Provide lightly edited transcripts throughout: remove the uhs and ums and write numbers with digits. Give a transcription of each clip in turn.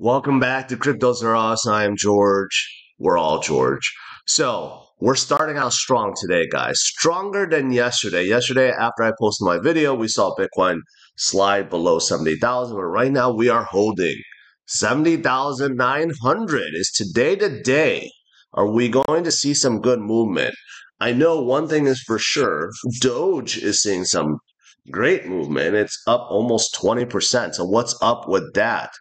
Welcome back to CryptosRUs. I am George. We're all George. So we're starting out strong today, guys. Stronger than yesterday. Yesterday, after I posted my video, we saw Bitcoin slide below 70,000. But right now, we are holding 70,900. Is today the day? Are we going to see some good movement? I know one thing is for sure. Doge is seeing some great movement. It's up almost 20%. So what's up with that?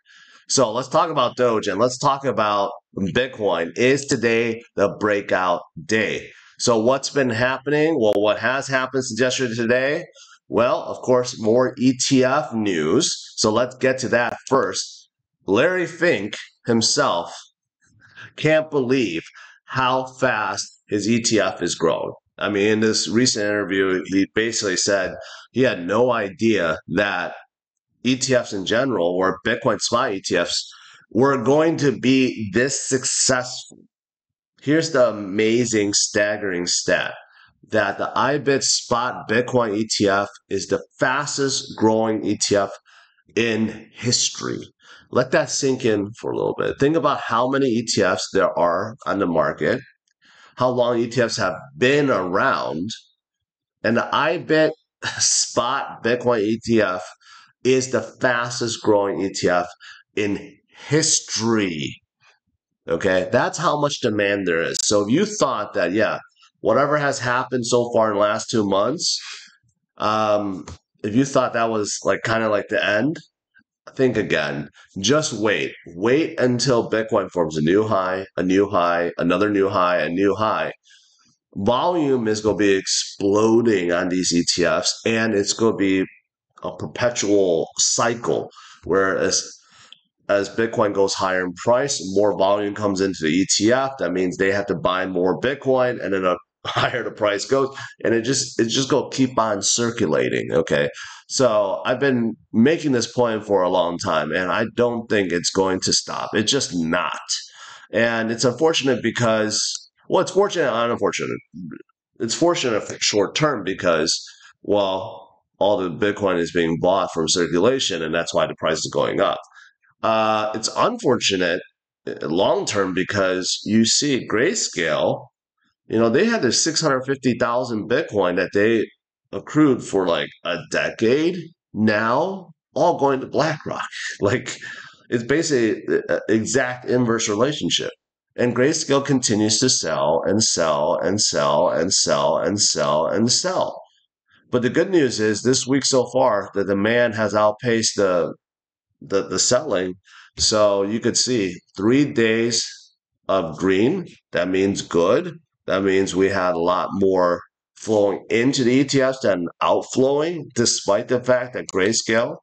So let's talk about Doge and let's talk about Bitcoin. Is today the breakout day? So what's been happening? Well, what has happened since yesterday to today? Well, of course, more ETF news. So let's get to that first. Larry Fink himself can't believe how fast his ETF is growing. I mean, in this recent interview, he basically said he had no idea that ETFs in general, or Bitcoin spot ETFs, were going to be this successful. Here's the amazing, staggering stat that the IBIT spot Bitcoin ETF is the fastest growing ETF in history. Let that sink in for a little bit. Think about how many ETFs there are on the market, how long ETFs have been around, and the IBIT spot Bitcoin ETF is the fastest growing ETF in history. Okay, that's how much demand there is. So if you thought that, yeah, whatever has happened so far in the last 2 months, if you thought that was like kind of like the end, think again. Just wait. Wait until Bitcoin forms a new high, another new high, a new high. Volume is going to be exploding on these ETFs, and it's going to be a perpetual cycle where as Bitcoin goes higher in price, more volume comes into the ETF. That means they have to buy more Bitcoin, and then the higher the price goes, and it's just going to keep on circulating. Okay, so I've been making this point for a long time, and I don't think it's going to stop. It's just not, and it's unfortunate because, well, it's fortunate and unfortunate. It's fortunate for short term because, well, all the Bitcoin is being bought from circulation, and that's why the price is going up. It's unfortunate long term because you see Grayscale, they had their 650,000 Bitcoin that they accrued for like a decade now, all going to BlackRock. Like, it's basically an exact inverse relationship. And Grayscale continues to sell and sell and sell and sell and sell and sell. But the good news is this week so far, the demand has outpaced the selling. So you could see 3 days of green. That means good. That means we had a lot more flowing into the ETFs than outflowing, despite the fact that Grayscale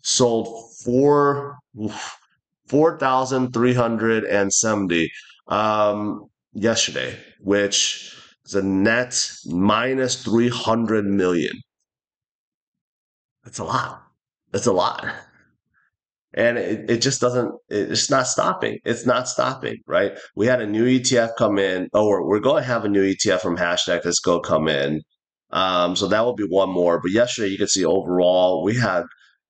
sold 4,370 yesterday, which is a net minus 300 million. That's a lot. That's a lot. And it just doesn't, it's not stopping. It's not stopping, right? We had a new ETF come in. Oh, we're going to have a new ETF from Hashtag that's going to come in. So that will be one more. But yesterday, you could see overall, we had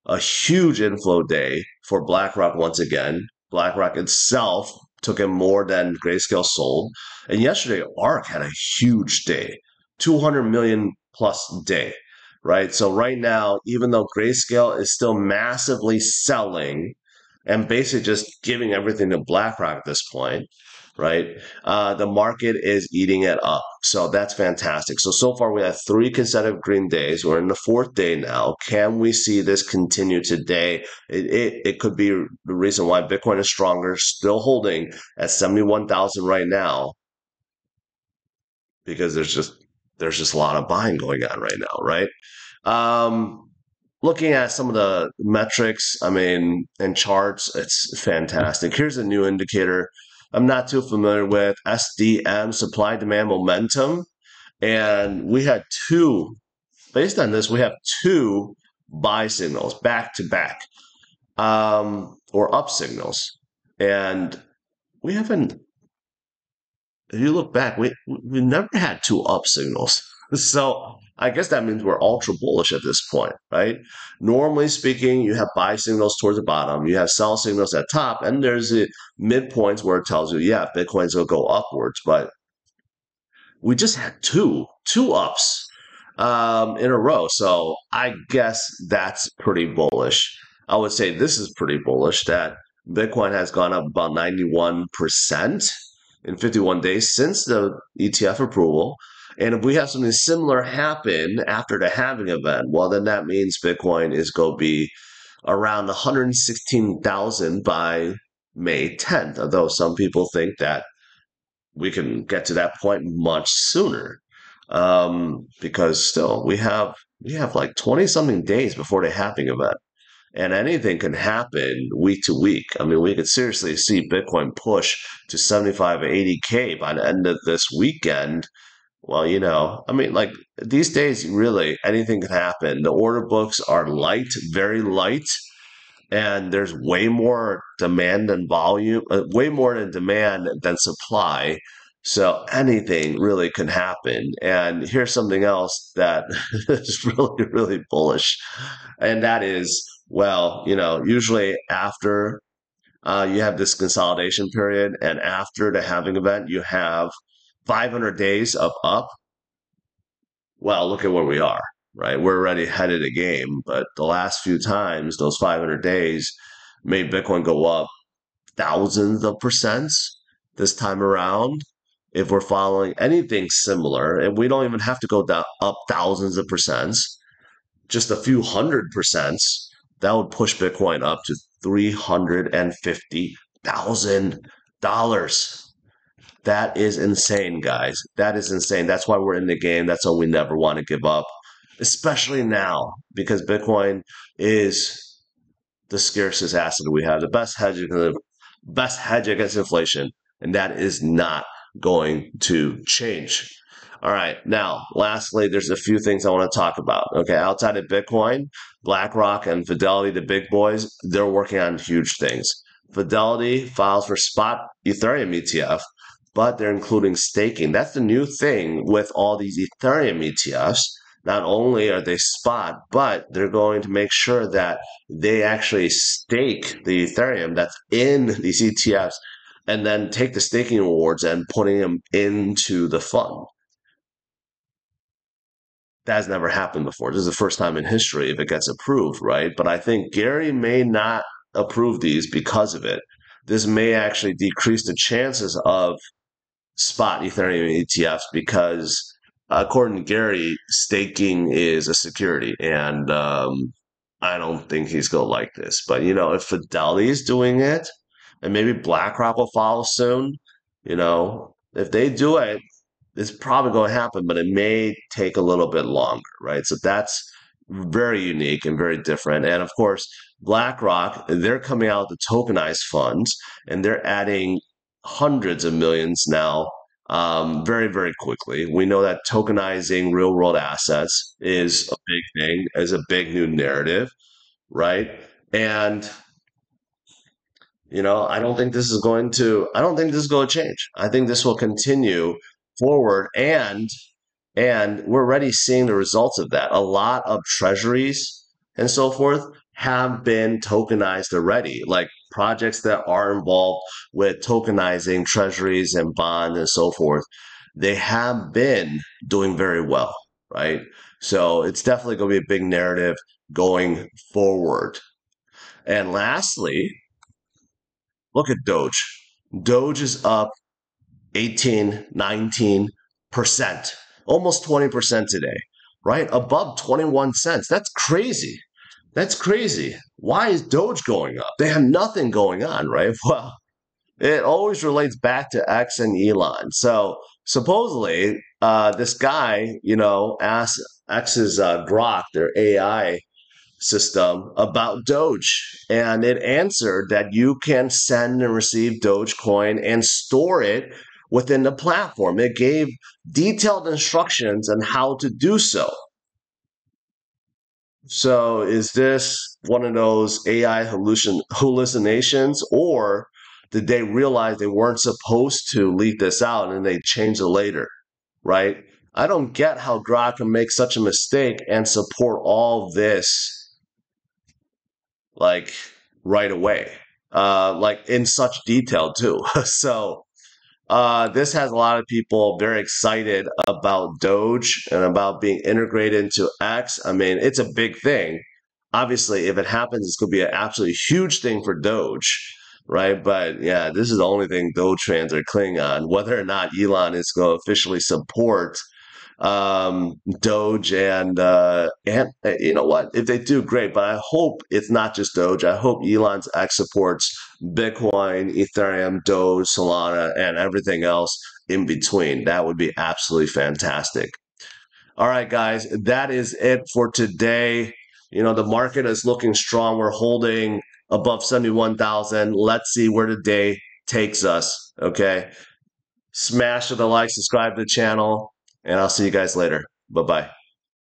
a huge inflow day for BlackRock once again. BlackRock itself took in more than Grayscale sold. And yesterday, ARK had a huge day, 200 million plus day, right? So right now, even though Grayscale is still massively selling and basically just giving everything to BlackRock at this point, right? The market is eating it up. So that's fantastic. So far we have 3 consecutive green days. We're in the 4th day now. Can we see this continue today? It could be the reason why Bitcoin is stronger, still holding at 71,000 right now, because there's just a lot of buying going on right now, right? Looking at some of the metrics, I mean, and charts, it's fantastic. Here's a new indicator I'm not too familiar with, SDM, supply demand momentum. And we had based on this, we have 2 buy signals back to back, or up signals. And we haven't, if you look back, we never had 2 up signals. So I guess that means we're ultra bullish at this point, right? Normally speaking, you have buy signals towards the bottom, you have sell signals at top, and there's the midpoints where it tells you, yeah, Bitcoin's gonna go upwards. But we just had two ups in a row. So I guess that's pretty bullish. I would say this is pretty bullish that Bitcoin has gone up about 91% in 51 days since the ETF approval. And if we have something similar happen after the halving event, well, then that means Bitcoin is going to be around 116,000 by May 10th. Although some people think that we can get to that point much sooner, because still we have like 20 something days before the halving event, and anything can happen week to week. I mean, we could seriously see Bitcoin push to 75 or 80K by the end of this weekend. Well, I mean, like these days, really anything can happen. The order books are light, very light, and there's way more demand than volume, way more than demand than supply. So anything really can happen. And here's something else that is really, really bullish. And that is, well, usually after you have this consolidation period, and after the halving event, you have 500 days of up. Well, look at where we are, right? We're already ahead of the game, but the last few times, those 500 days made Bitcoin go up thousands of percents this time around. If we're following anything similar, and we don't even have to go down up thousands of percents, just a few hundred percents, that would push Bitcoin up to $350,000. That is insane, guys. That is insane. That's why we're in the game. That's why we never want to give up, especially now, because Bitcoin is the scarcest asset we have, the best hedge against inflation, and that is not going to change. All right. Now, lastly, there's a few things I want to talk about. Okay. Outside of Bitcoin, BlackRock and Fidelity, the big boys, they're working on huge things. Fidelity files for spot Ethereum ETF, but they're including staking. That's the new thing with all these Ethereum ETFs. Not only are they spot, but they're going to make sure that they actually stake the Ethereum that's in these ETFs, and then take the staking rewards and putting them into the fund. That has never happened before. This is the first time in history if it gets approved, right? But I think Gary may not approve these because of it. This may actually decrease the chances of spot Ethereum ETFs because, according to Gary, staking is a security, and I don't think he's going to like this. But if Fidelity is doing it, and maybe BlackRock will follow soon, if they do it, it's probably going to happen, but it may take a little bit longer, right? So that's very unique and very different. And of course, BlackRock, they're coming out with the tokenized funds, and they're adding hundreds of millions now, very, very quickly. We know that tokenizing real world assets is a big thing, is a big new narrative, right? And I don't think this is going to change. I think this will continue forward, and we're already seeing the results of that. A lot of treasuries and so forth have been tokenized already, like projects that are involved with tokenizing treasuries and bonds and so forth. They have been doing very well, right? So it's definitely going to be a big narrative going forward. And lastly, look at Doge. Doge is up 18, 19%, almost 20% today, right? Above 21 cents. That's crazy. That's crazy. Why is Doge going up? They have nothing going on, right? Well, it always relates back to X and Elon. So supposedly, this guy, asked X's Grok, their AI system, about Doge, and it answered that you can send and receive Dogecoin and store it within the platform. It gave detailed instructions on how to do so. So is this one of those AI hallucinations, or did they realize they weren't supposed to leak this out and they changed it later, right? I don't get how Grok can make such a mistake and support all this like right away, like in such detail too. So this has a lot of people very excited about Doge and about being integrated into X. I mean, it's a big thing. Obviously, if it happens, it's going to be an absolutely huge thing for Doge, right? But yeah, this is the only thing Doge fans are clinging on. Whether or not Elon is going to officially support Doge and you know what? If they do, great. But I hope it's not just Doge. I hope Elon's X supports Bitcoin, Ethereum, Doge, Solana, and everything else in between. That would be absolutely fantastic. All right, guys, that is it for today. You know, the market is looking strong. We're holding above 71,000. Let's see where the day takes us. Okay. Smash the like, subscribe to the channel, and I'll see you guys later. Bye bye.